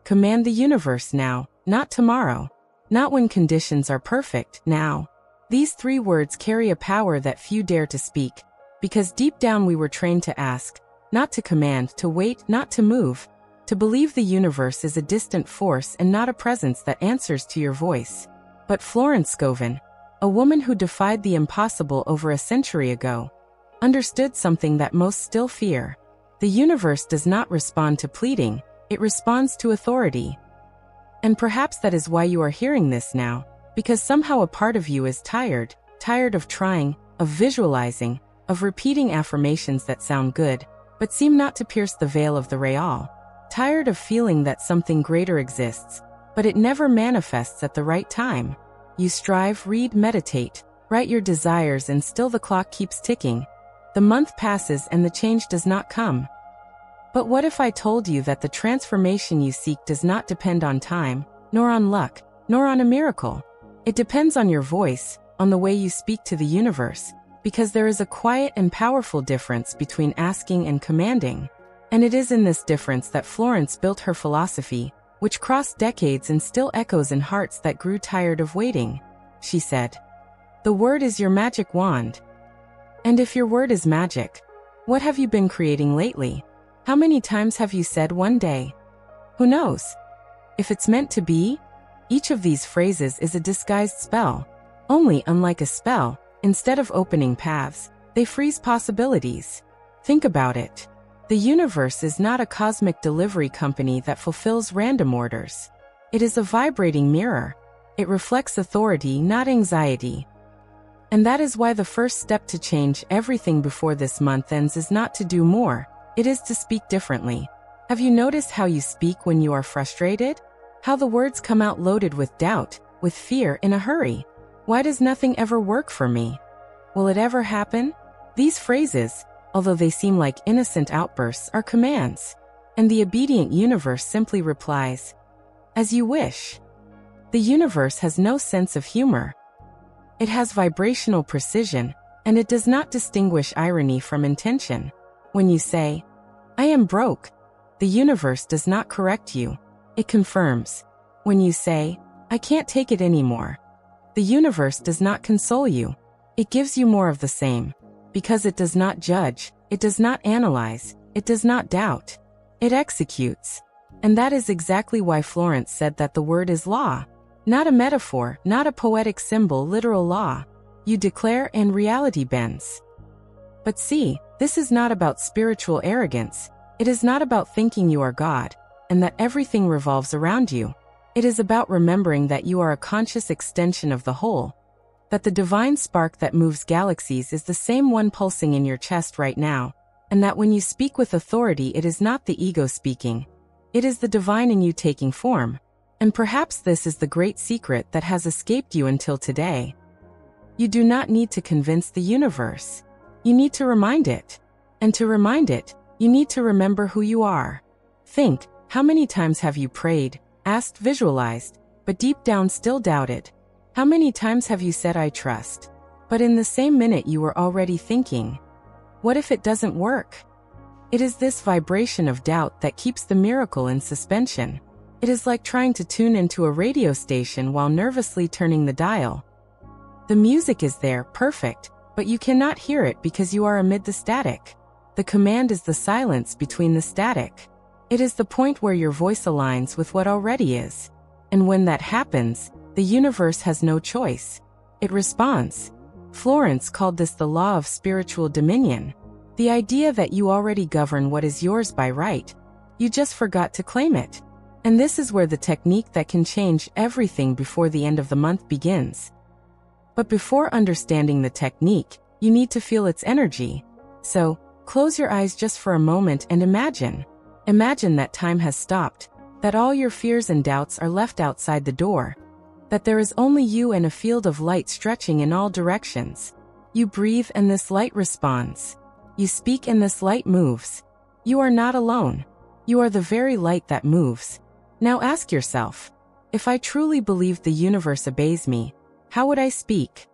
Command the universe now, not tomorrow. Not when conditions are perfect, now. These 3 words carry a power that few dare to speak, because deep down we were trained to ask, not to command, to wait, not to move, to believe the universe is a distant force and not a presence that answers to your voice. But Florence Skovin'in, a woman who defied the impossible over a century ago, understood something that most still fear. The universe does not respond to pleading, it responds to authority. And perhaps that is why you are hearing this now, because somehow a part of you is tired of trying, of visualizing, of repeating affirmations that sound good, but seem not to pierce the veil of the real. Tired of feeling that something greater exists, but it never manifests at the right time. You strive, read, meditate, write your desires, and still the clock keeps ticking. The month passes and the change does not come. But what if I told you that the transformation you seek does not depend on time, nor on luck, nor on a miracle? It depends on your voice, on the way you speak to the universe, because there is a quiet and powerful difference between asking and commanding. And it is in this difference that Florence built her philosophy, which crossed decades and still echoes in hearts that grew tired of waiting. She said, "The word is your magic wand." And if your word is magic, what have you been creating lately? How many times have you said one day? Who knows? If it's meant to be, each of these phrases is a disguised spell. Only, unlike a spell, instead of opening paths, they freeze possibilities. Think about it. The universe is not a cosmic delivery company that fulfills random orders. It is a vibrating mirror. It reflects authority, not anxiety. And that is why the first step to change everything before this month ends is not to do more, it is to speak differently. Have you noticed how you speak when you are frustrated? How the words come out loaded with doubt, with fear, in a hurry? Why does nothing ever work for me? Will it ever happen? These phrases, although they seem like innocent outbursts, are commands. And the obedient universe simply replies, "As you wish." The universe has no sense of humor. It has vibrational precision, and it does not distinguish irony from intention. When you say, "I am broke," the universe does not correct you. It confirms. When you say, "I can't take it anymore," the universe does not console you. It gives you more of the same. Because it does not judge, it does not analyze, it does not doubt. It executes. And that is exactly why Florence said that the word is law. Not a metaphor, not a poetic symbol, literal law. You declare and reality bends. But see, this is not about spiritual arrogance. It is not about thinking you are God, and that everything revolves around you. It is about remembering that you are a conscious extension of the whole. That the divine spark that moves galaxies is the same one pulsing in your chest right now, and that when you speak with authority it is not the ego speaking. It is the divine in you taking form. And perhaps this is the great secret that has escaped you until today. You do not need to convince the universe. You need to remind it. And to remind it, you need to remember who you are. Think, how many times have you prayed, asked, visualized, but deep down still doubted? How many times have you said, "I trust," but in the same minute you were already thinking, "What if it doesn't work?" It is this vibration of doubt that keeps the miracle in suspension. It is like trying to tune into a radio station while nervously turning the dial. The music is there, perfect, but you cannot hear it because you are amid the static. The command is the silence between the static. It is the point where your voice aligns with what already is. And when that happens, the universe has no choice. It responds. Florence called this the law of spiritual dominion. The idea that you already govern what is yours by right. You just forgot to claim it. And this is where the technique that can change everything before the end of the month begins. But before understanding the technique, you need to feel its energy. So, close your eyes just for a moment and imagine. Imagine that time has stopped, that all your fears and doubts are left outside the door. That there is only you and a field of light stretching in all directions. You breathe and this light responds. You speak and this light moves. You are not alone. You are the very light that moves. Now ask yourself, if I truly believed the universe obeys me, how would I speak?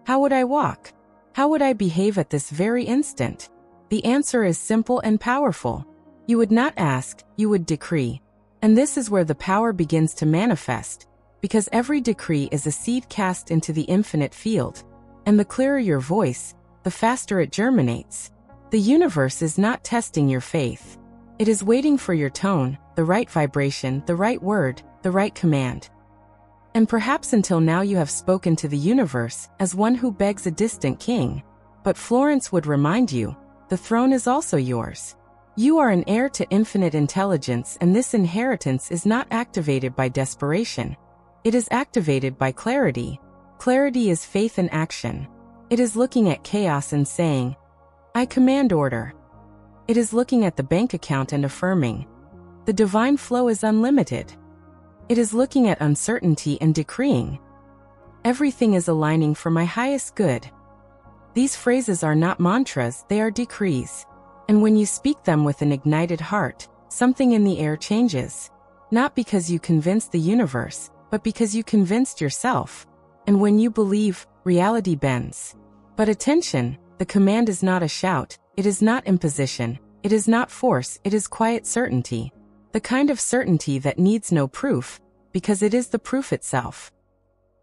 How would I walk? How would I behave at this very instant? The answer is simple and powerful. You would not ask, you would decree. And this is where the power begins to manifest, because every decree is a seed cast into the infinite field. And the clearer your voice, the faster it germinates. The universe is not testing your faith. It is waiting for your tone, the right vibration, the right word, the right command. And perhaps until now you have spoken to the universe as one who begs a distant king. But Florence would remind you, the throne is also yours. You are an heir to infinite intelligence, and this inheritance is not activated by desperation. It is activated by clarity. Clarity is faith in action. It is looking at chaos and saying, I command order. It is looking at the bank account and affirming, the divine flow is unlimited. It is looking at uncertainty and decreeing, everything is aligning for my highest good. These phrases are not mantras, they are decrees. And when you speak them with an ignited heart, something in the air changes. Not because you convinced the universe, but because you convinced yourself. And when you believe, reality bends. But attention, the command is not a shout, it is not imposition, it is not force, it is quiet certainty. The kind of certainty that needs no proof, because it is the proof itself.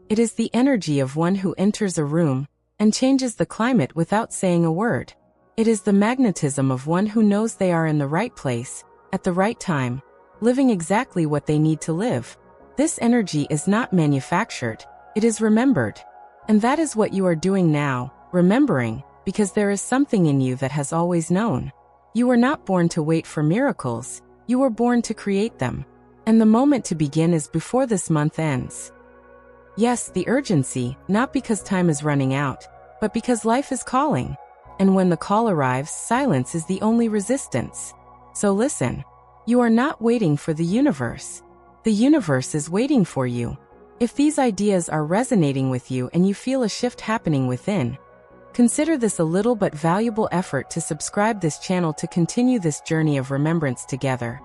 It is the energy of one who enters a room and changes the climate without saying a word. It is the magnetism of one who knows they are in the right place, at the right time, living exactly what they need to live. This energy is not manufactured, it is remembered. And that is what you are doing now, remembering, because there is something in you that has always known. You were not born to wait for miracles, you were born to create them. And the moment to begin is before this month ends. Yes, the urgency, not because time is running out, but because life is calling. And when the call arrives, silence is the only resistance. So listen. You are not waiting for the universe. The universe is waiting for you. If these ideas are resonating with you and you feel a shift happening within, consider this a little but valuable effort to subscribe this channel to continue this journey of remembrance together.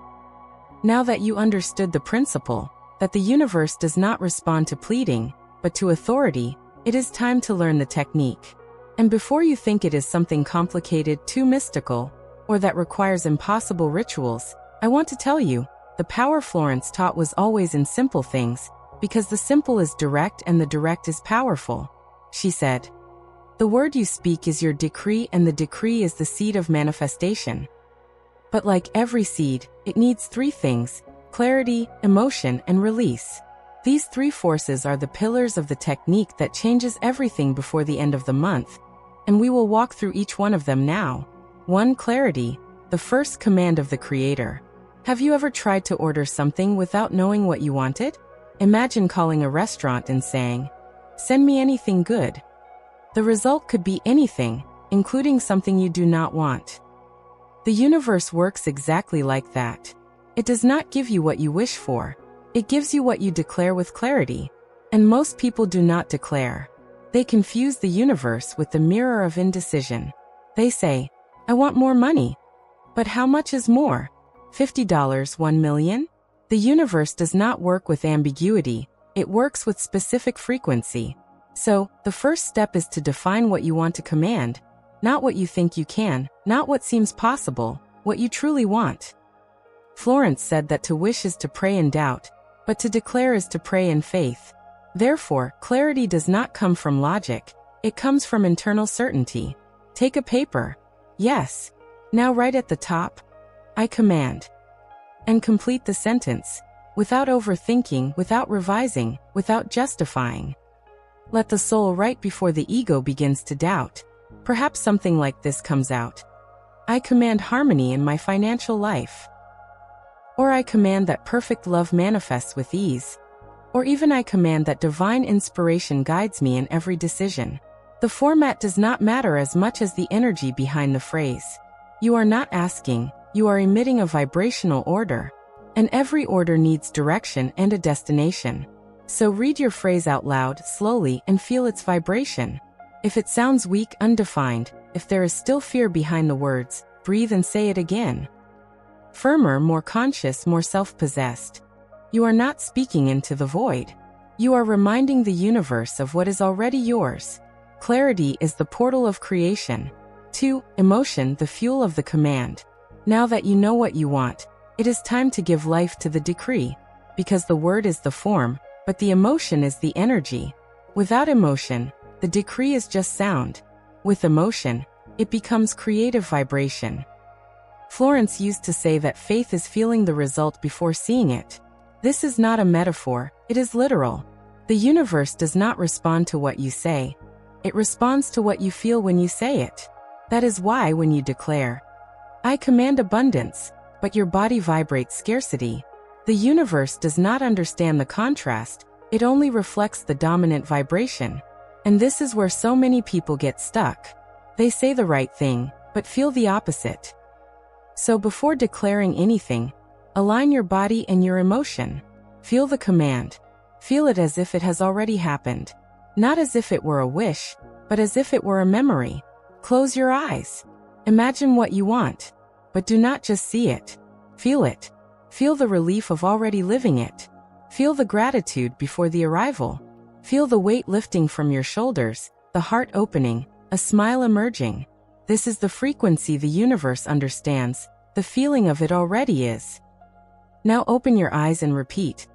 Now that you understood the principle, that the universe does not respond to pleading, but to authority, it is time to learn the technique. And before you think it is something complicated, too mystical, or that requires impossible rituals, I want to tell you, the power Florence taught was always in simple things, because the simple is direct and the direct is powerful. She said, the word you speak is your decree, and the decree is the seed of manifestation. But like every seed, it needs three things: clarity, emotion, and release. These three forces are the pillars of the technique that changes everything before the end of the month, and we will walk through each one of them now. 1. Clarity, the first command of the Creator. Have you ever tried to order something without knowing what you wanted? Imagine calling a restaurant and saying, "Send me anything good." The result could be anything, including something you do not want. The universe works exactly like that. It does not give you what you wish for. It gives you what you declare with clarity. And most people do not declare. They confuse the universe with the mirror of indecision. They say, I want more money. But how much is more? $50, 1 million? The universe does not work with ambiguity. It works with specific frequency. So, the first step is to define what you want to command, not what you think you can, not what seems possible, what you truly want. Florence said that to wish is to pray in doubt, but to declare is to pray in faith. Therefore, clarity does not come from logic, it comes from internal certainty. Take a paper. Yes. Now write at the top, I command. And complete the sentence, without overthinking, without revising, without justifying. Let the soul write before the ego begins to doubt. Perhaps something like this comes out. I command harmony in my financial life. Or I command that perfect love manifests with ease. Or even I command that divine inspiration guides me in every decision. The format does not matter as much as the energy behind the phrase. You are not asking, you are emitting a vibrational order. And every order needs direction and a destination. So read your phrase out loud, slowly, and feel its vibration. If it sounds weak, undefined, if there is still fear behind the words, breathe and say it again. Firmer, more conscious, more self-possessed. You are not speaking into the void. You are reminding the universe of what is already yours. Clarity is the portal of creation. 2. Emotion, the fuel of the command. Now that you know what you want, It is time to give life to the decree, because the word is the form, but the emotion is the energy. Without emotion, the decree is just sound. With emotion, it becomes creative vibration. Florence used to say that faith is feeling the result before seeing it. This is not a metaphor, it is literal. The universe does not respond to what you say. It responds to what you feel when you say it. That is why when you declare, "I command abundance," but your body vibrates scarcity, the universe does not understand the contrast, it only reflects the dominant vibration. And this is where so many people get stuck. They say the right thing, but feel the opposite. So before declaring anything, align your body and your emotion. Feel the command. Feel it as if it has already happened. Not as if it were a wish, but as if it were a memory. Close your eyes. Imagine what you want. But do not just see it. Feel it. Feel the relief of already living it. Feel the gratitude before the arrival. Feel the weight lifting from your shoulders, the heart opening, a smile emerging. This is the frequency the universe understands, the feeling of it already is. Now open your eyes and repeat,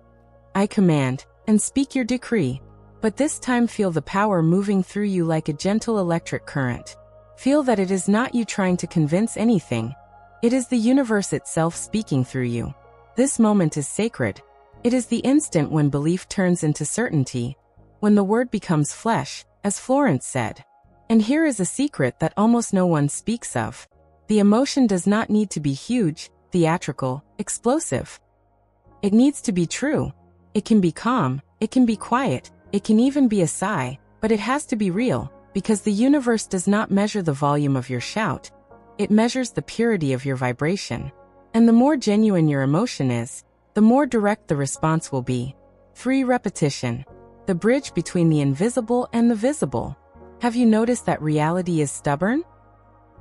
"I command," and speak your decree. But this time feel the power moving through you like a gentle electric current. Feel that it is not you trying to convince anything. It is the universe itself speaking through you. This moment is sacred. It is the instant when belief turns into certainty, when the word becomes flesh, as Florence said. And here is a secret that almost no one speaks of. The emotion does not need to be huge, theatrical, explosive. It needs to be true. It can be calm, it can be quiet, it can even be a sigh, but it has to be real, because the universe does not measure the volume of your shout. It measures the purity of your vibration. And the more genuine your emotion is, the more direct the response will be. 3. Repetition. The bridge between the invisible and the visible. Have you noticed that reality is stubborn?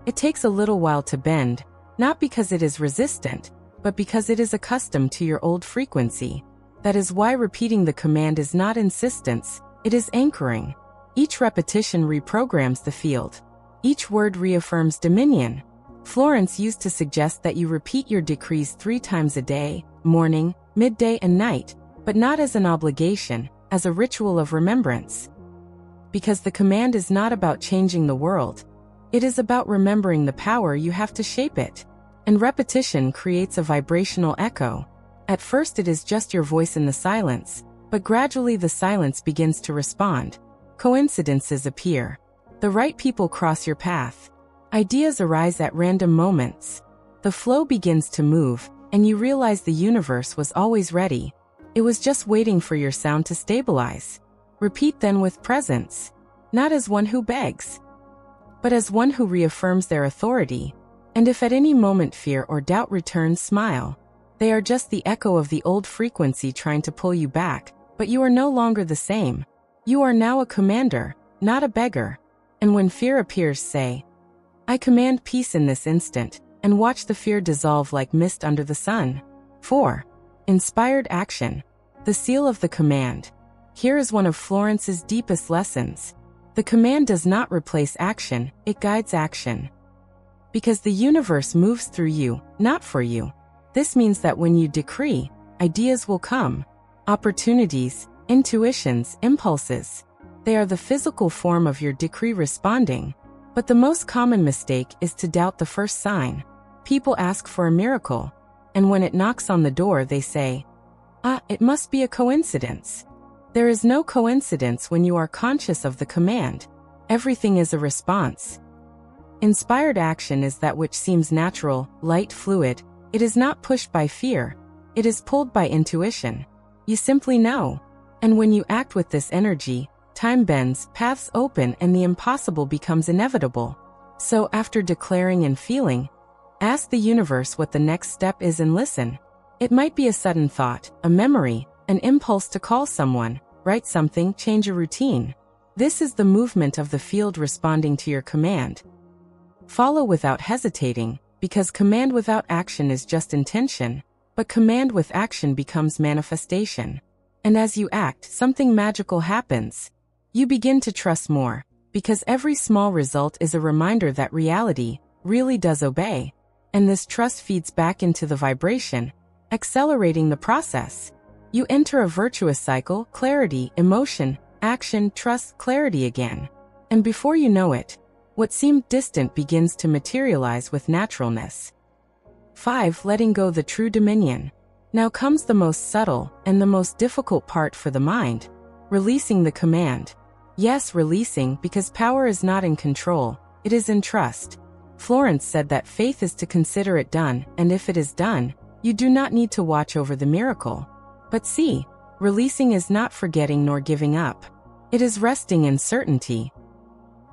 It takes a little while to bend, not because it is resistant, but because it is accustomed to your old frequency. That is why repeating the command is not insistence, it is anchoring. Each repetition reprograms the field. Each word reaffirms dominion. Florence used to suggest that you repeat your decrees 3 times a day, morning, midday, and night, but not as an obligation, as a ritual of remembrance. Because the command is not about changing the world. It is about remembering the power you have to shape it. And repetition creates a vibrational echo. At first it is just your voice in the silence, but gradually the silence begins to respond. Coincidences appear. The right people cross your path. Ideas arise at random moments. The flow begins to move, and you realize the universe was always ready. It was just waiting for your sound to stabilize. Repeat then with presence, not as one who begs, but as one who reaffirms their authority. And if at any moment fear or doubt returns, smile. They are just the echo of the old frequency trying to pull you back, but you are no longer the same. You are now a commander, not a beggar. And when fear appears, say, "I command peace in this instant," and watch the fear dissolve like mist under the sun. 4. Inspired action. The seal of the command. Here is one of Florence's deepest lessons. The command does not replace action, it guides action. Because the universe moves through you, not for you. This means that when you decree, ideas will come. Opportunities, intuitions, impulses. They are the physical form of your decree responding. But the most common mistake is to doubt the first sign. People ask for a miracle, and when it knocks on the door they say, it must be a coincidence. There is no coincidence when you are conscious of the command. Everything is a response. Inspired action is that which seems natural, light, fluid. It is not pushed by fear. It is pulled by intuition. You simply know. And when you act with this energy, time bends, paths open, and the impossible becomes inevitable. So after declaring and feeling, ask the universe what the next step is and listen. It might be a sudden thought, a memory, an impulse to call someone, write something, change a routine. This is the movement of the field responding to your command. Follow without hesitating, because command without action is just intention, but command with action becomes manifestation. And as you act, something magical happens. You begin to trust more, because every small result is a reminder that reality really does obey. and this trust feeds back into the vibration, accelerating the process. You enter a virtuous cycle: clarity, emotion, action, trust, clarity again. And before you know it, what seemed distant begins to materialize with naturalness. 5. Letting go the true dominion. Now comes the most subtle and the most difficult part for the mind: releasing the command. Yes, releasing, because power is not in control, it is in trust. Florence said that faith is to consider it done, and if it is done, you do not need to watch over the miracle. But see, releasing is not forgetting nor giving up. It is resting in certainty.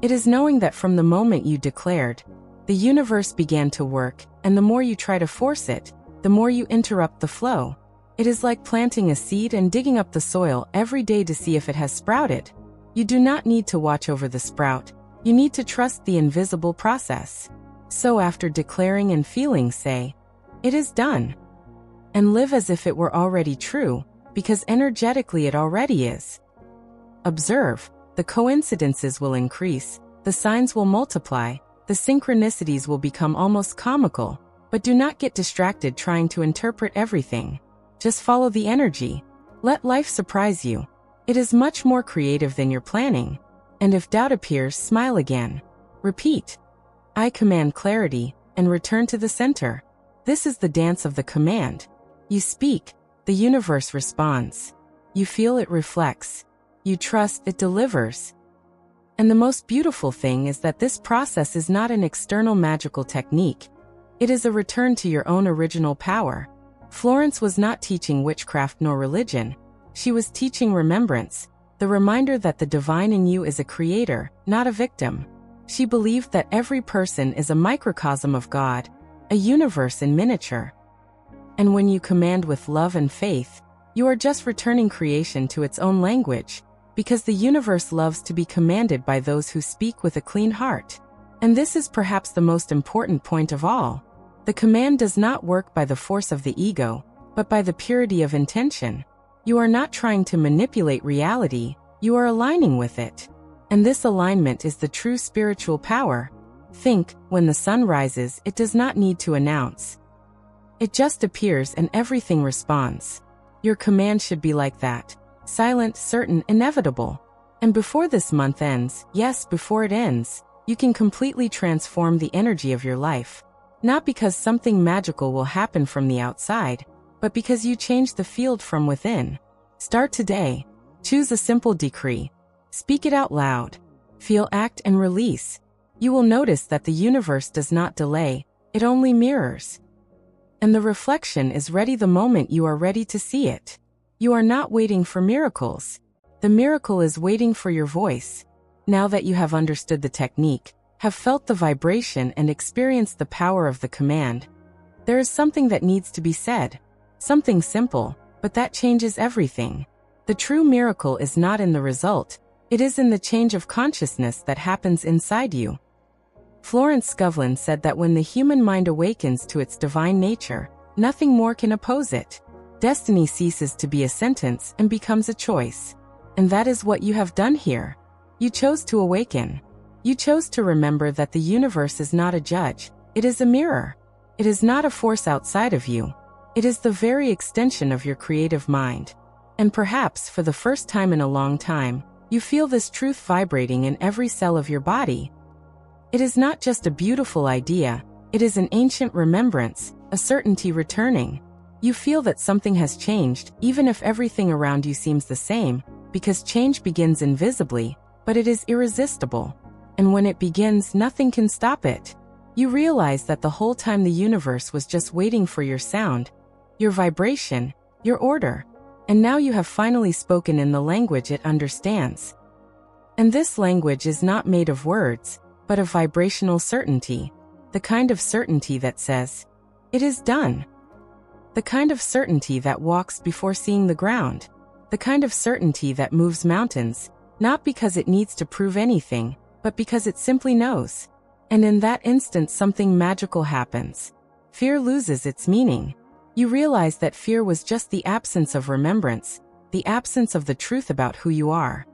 It is knowing that from the moment you declared, the universe began to work, and the more you try to force it, the more you interrupt the flow. It is like planting a seed and digging up the soil every day to see if it has sprouted. You do not need to watch over the sprout. You need to trust the invisible process. So after declaring and feeling, say, "It is done." And live as if it were already true, because energetically it already is. Observe, the coincidences will increase, the signs will multiply, the synchronicities will become almost comical, but do not get distracted trying to interpret everything. Just follow the energy. Let life surprise you. It is much more creative than you're planning. And if doubt appears, smile again. Repeat, "I command clarity," and return to the center. This is the dance of the command. You speak, the universe responds. You feel, it reflects. You trust, it delivers. And the most beautiful thing is that this process is not an external magical technique. It is a return to your own original power. Florence was not teaching witchcraft nor religion. She was teaching remembrance, the reminder that the divine in you is a creator, not a victim. She believed that every person is a microcosm of God, a universe in miniature. And when you command with love and faith, you are just returning creation to its own language, because the universe loves to be commanded by those who speak with a clean heart. And this is perhaps the most important point of all. The command does not work by the force of the ego, but by the purity of intention. You are not trying to manipulate reality, you are aligning with it. And this alignment is the true spiritual power. Think, when the sun rises, it does not need to announce. It just appears and everything responds. Your command should be like that. Silent, certain, inevitable. And before this month ends, yes, before it ends, you can completely transform the energy of your life. Not because something magical will happen from the outside, but because you change the field from within. Start today. Choose a simple decree. Speak it out loud. Feel, act, and release. You will notice that the universe does not delay, it only mirrors. And the reflection is ready the moment you are ready to see it. You are not waiting for miracles. The miracle is waiting for your voice. Now that you have understood the technique, have felt the vibration and experienced the power of the command, there is something that needs to be said. Something simple, but that changes everything. The true miracle is not in the result, it is in the change of consciousness that happens inside you. Florence Skovin'in said that when the human mind awakens to its divine nature, nothing more can oppose it. Destiny ceases to be a sentence and becomes a choice. And that is what you have done here. You chose to awaken. You chose to remember that the universe is not a judge, it is a mirror. It is not a force outside of you. It is the very extension of your creative mind. And perhaps for the first time in a long time, you feel this truth vibrating in every cell of your body. It is not just a beautiful idea, it is an ancient remembrance, a certainty returning. You feel that something has changed, even if everything around you seems the same, because change begins invisibly, but it is irresistible. And when it begins, nothing can stop it. You realize that the whole time the universe was just waiting for your sound, your vibration, your order. And now you have finally spoken in the language it understands. And this language is not made of words, but of vibrational certainty. The kind of certainty that says, "It is done." The kind of certainty that walks before seeing the ground. The kind of certainty that moves mountains, not because it needs to prove anything, but because it simply knows. And in that instant something magical happens. Fear loses its meaning. You realize that fear was just the absence of remembrance, the absence of the truth about who you are.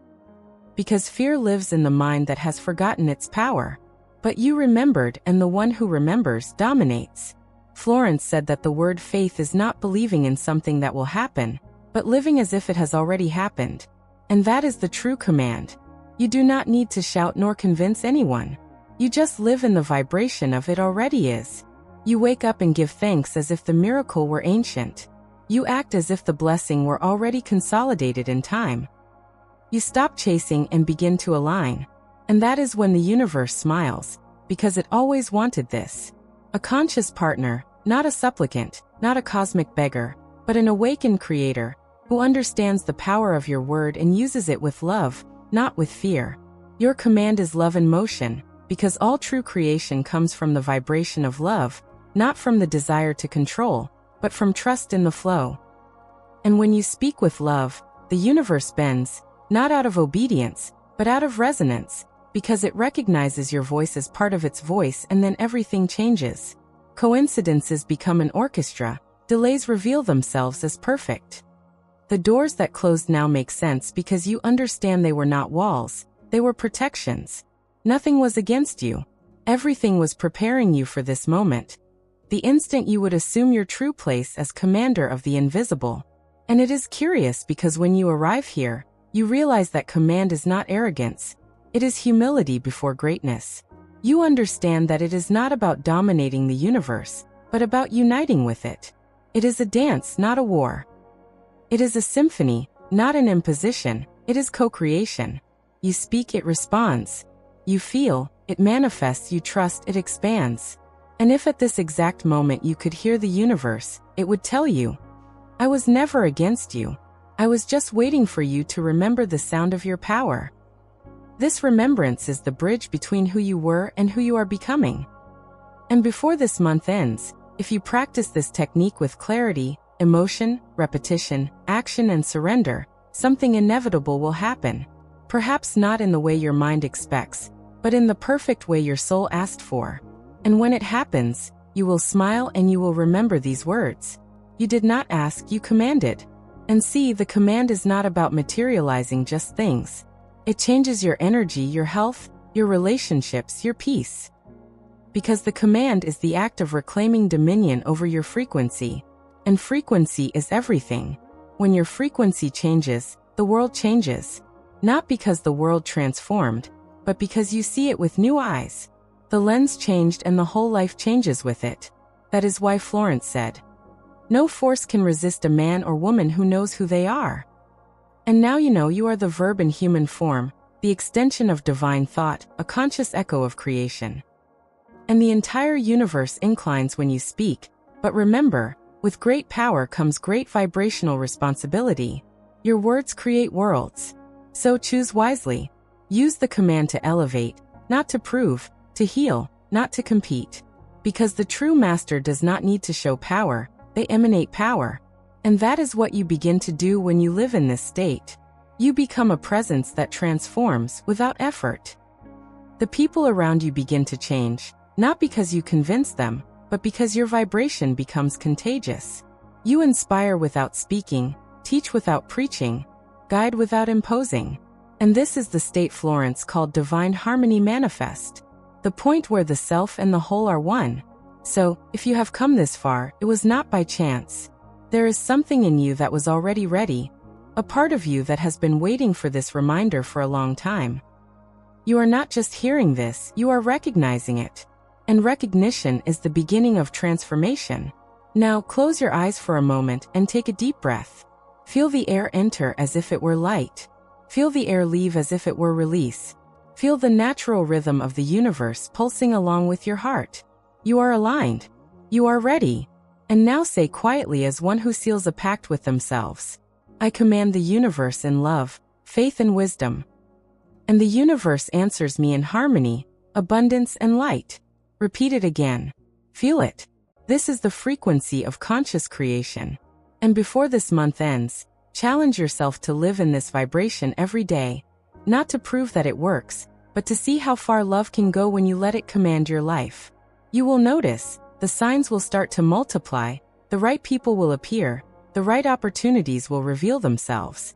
Because fear lives in the mind that has forgotten its power. But you remembered, and the one who remembers dominates. Florence said that the word faith is not believing in something that will happen, but living as if it has already happened. And that is the true command. You do not need to shout nor convince anyone. You just live in the vibration of it already is. You wake up and give thanks as if the miracle were ancient. You act as if the blessing were already consolidated in time. You stop chasing and begin to align. And that is when the universe smiles, because it always wanted this. A conscious partner, not a supplicant, not a cosmic beggar, but an awakened creator, who understands the power of your word and uses it with love, not with fear. Your command is love in motion, because all true creation comes from the vibration of love, not from the desire to control, but from trust in the flow. And when you speak with love, the universe bends, not out of obedience, but out of resonance, because it recognizes your voice as part of its voice, and then everything changes. Coincidences become an orchestra, delays reveal themselves as perfect. The doors that closed now make sense because you understand they were not walls, they were protections. Nothing was against you. Everything was preparing you for this moment. The instant you would assume your true place as commander of the invisible. And it is curious because when you arrive here, you realize that command is not arrogance. It is humility before greatness. You understand that it is not about dominating the universe, but about uniting with it. It is a dance, not a war. It is a symphony, not an imposition. It is co-creation. You speak, it responds. You feel, it manifests. You trust, it expands. And if at this exact moment you could hear the universe, it would tell you, I was never against you. I was just waiting for you to remember the sound of your power. This remembrance is the bridge between who you were and who you are becoming. And before this month ends, if you practice this technique with clarity, emotion, repetition, action, and surrender, something inevitable will happen. Perhaps not in the way your mind expects, but in the perfect way your soul asked for. And when it happens, you will smile and you will remember these words. You did not ask, you commanded. And see, the command is not about materializing just things. It changes your energy, your health, your relationships, your peace. Because the command is the act of reclaiming dominion over your frequency. And frequency is everything. When your frequency changes, the world changes. Not because the world transformed, but because you see it with new eyes. The lens changed and the whole life changes with it. That is why Florence said, no force can resist a man or woman who knows who they are. And now you know you are the verb in human form, the extension of divine thought, a conscious echo of creation. And the entire universe inclines when you speak, but remember, with great power comes great vibrational responsibility. Your words create worlds. So choose wisely. Use the command to elevate, not to prove, to heal, not to compete. Because the true master does not need to show power, they emanate power. And that is what you begin to do when you live in this state. You become a presence that transforms without effort. The people around you begin to change, not because you convince them, but because your vibration becomes contagious. You inspire without speaking, teach without preaching, guide without imposing. And this is the state Florence called divine harmony manifest. The point where the self and the whole are one. So, if you have come this far, it was not by chance. There is something in you that was already ready, a part of you that has been waiting for this reminder for a long time. You are not just hearing this, you are recognizing it. And recognition is the beginning of transformation. Now close your eyes for a moment and take a deep breath. Feel the air enter as if it were light. Feel the air leave as if it were release. Feel the natural rhythm of the universe pulsing along with your heart. You are aligned. You are ready. And now say quietly as one who seals a pact with themselves, I command the universe in love, faith and wisdom. And the universe answers me in harmony, abundance and light. Repeat it again. Feel it. This is the frequency of conscious creation. And before this month ends, challenge yourself to live in this vibration every day, not to prove that it works, but to see how far love can go when you let it command your life. You will notice, the signs will start to multiply, the right people will appear, the right opportunities will reveal themselves.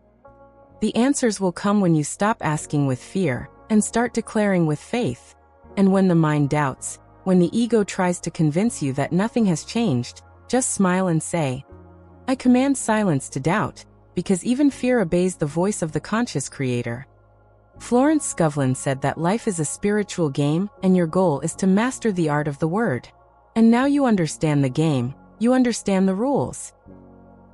The answers will come when you stop asking with fear and start declaring with faith. And when the mind doubts, when the ego tries to convince you that nothing has changed, just smile and say, I command silence to doubt, because even fear obeys the voice of the conscious creator. Florence Skovin'in said that life is a spiritual game and your goal is to master the art of the word. And now you understand the game, you understand the rules.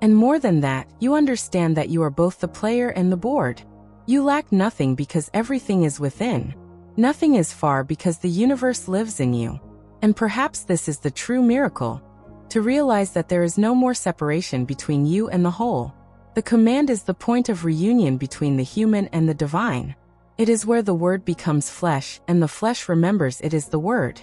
And more than that, you understand that you are both the player and the board. You lack nothing because everything is within. Nothing is far because the universe lives in you. And perhaps this is the true miracle, to realize that there is no more separation between you and the whole. The command is the point of reunion between the human and the divine. It is where the word becomes flesh and the flesh remembers it is the word.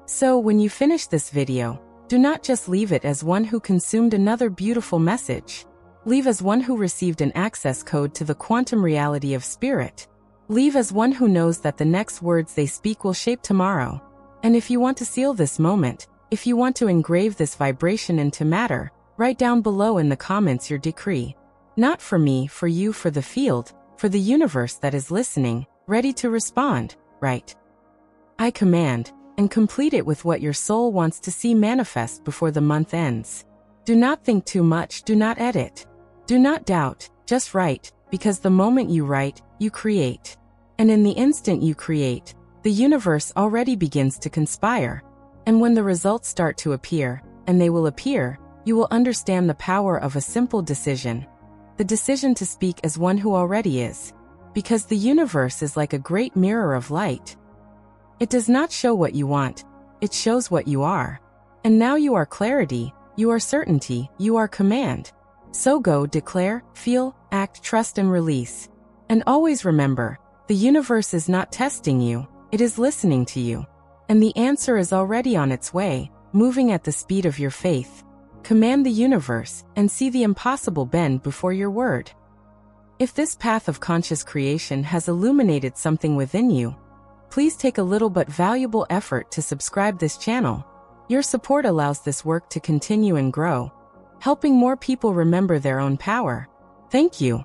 So when you finish this video, do not just leave it as one who consumed another beautiful message. Leave as one who received an access code to the quantum reality of spirit. Leave as one who knows that the next words they speak will shape tomorrow. And if you want to seal this moment, if you want to engrave this vibration into matter, write down below in the comments your decree. Not for me, for you, for the field, for the universe that is listening, ready to respond. Write, I command, and complete it with what your soul wants to see manifest before the month ends. Do not think too much, do not edit. Do not doubt, just write, because the moment you write, you create. And in the instant you create, the universe already begins to conspire. And when the results start to appear, and they will appear, you will understand the power of a simple decision. The decision to speak as one who already is. Because the universe is like a great mirror of light. It does not show what you want, it shows what you are. And now you are clarity, you are certainty, you are command. So go, declare, feel, act, trust, and release. And always remember, the universe is not testing you, it is listening to you. And the answer is already on its way, moving at the speed of your faith. Command the universe, and see the impossible bend before your word. If this path of conscious creation has illuminated something within you, please take a little but valuable effort to subscribe this channel. Your support allows this work to continue and grow, helping more people remember their own power. Thank you.